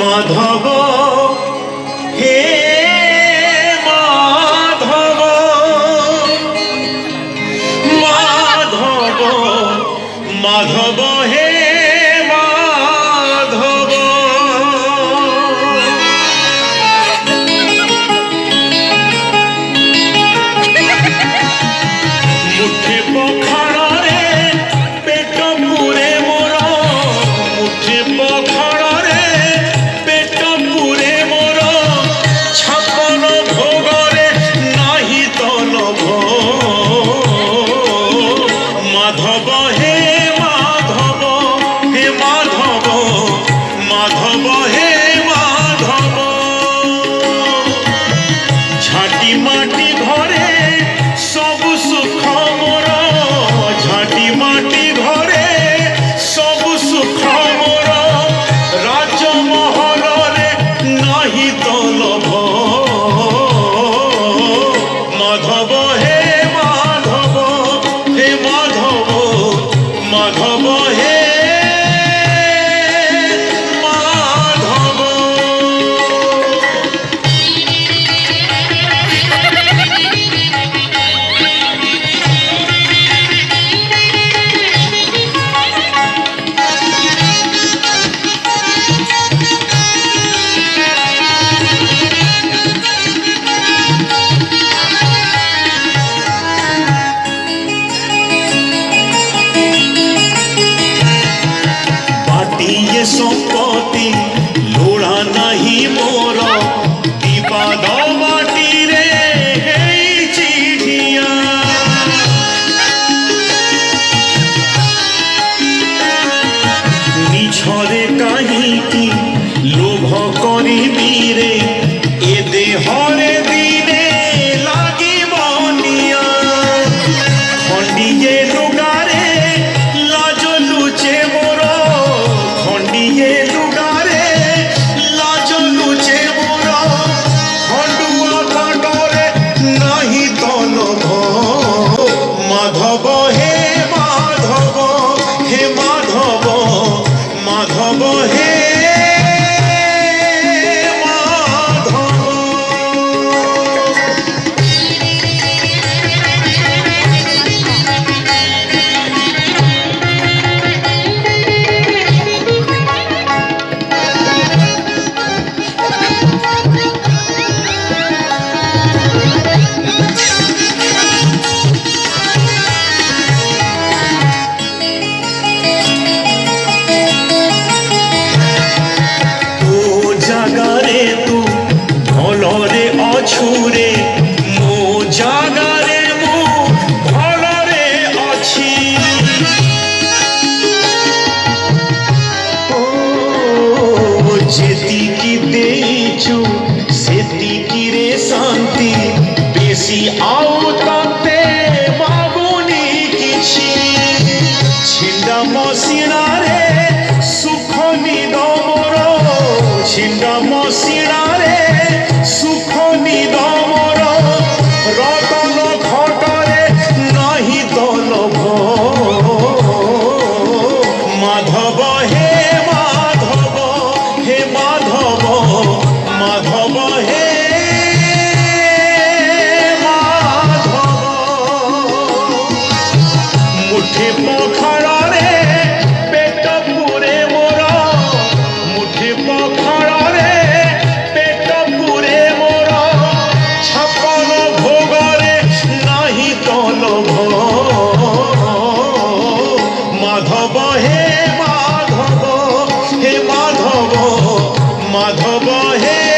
মাধব হে মাধব মাধব মাধব হে মাধব মুঠে পখাড়ে পেট পুরে মোর মুঠে পখাড়ে পেট পুরে মোর ছাপন ভোগরে নাহি তলভ মাধব হে মাধব হে মাধব মাধব হে মাধব ঝাঁটি মাটি ঘরে সবু সুখ মোর ঝাঁটি মাটি ঘরে সবু সুখ মোর রাজমহলরে নাহি তলভ মাধব হে মাধব হে মাধব মাধব হে মাধব সম্পত্তি লোড়া নাহি মোর বিবাদ মাটিরে হেইছি ঢিয়া নিছরে কাহিকি লোভ করিবি রে এ দেহরে দিনে লাগিব নিয়া খণ্ডিয়ে লুগারে লাজ লুচে মোর খণ্ডিয়ে লুগারে লাজ লুচে মোর খণ্ডুয়া কাণ্ডরে নাহি তলভ মাধব হে মাধব হে মাধব মাধব হে জাগারে তু ভলরে অছুরে মো জাগারে মু ভলরে অছি ও যেতিকি দেইছু সেতিকি রে শান্তি বেশি আউ তাতে মাগুনি কিছু ছিন্ডা মশিনারে সুখ নিদ মোর ছিন্ডা মশিনারে সুখ নিদ মোর রতন ঘটরে নাহি তলভ মাধব হে মাধব হে মাধব মাধব হে মাধব মুঠে পখাড়ে পেট পুরে মোর মুঠে পখাড়ে পেট পুরে মোর ছাপন ভোগরে নাহি তলভ মাধব হে মাধব হে মাধব মাধব হে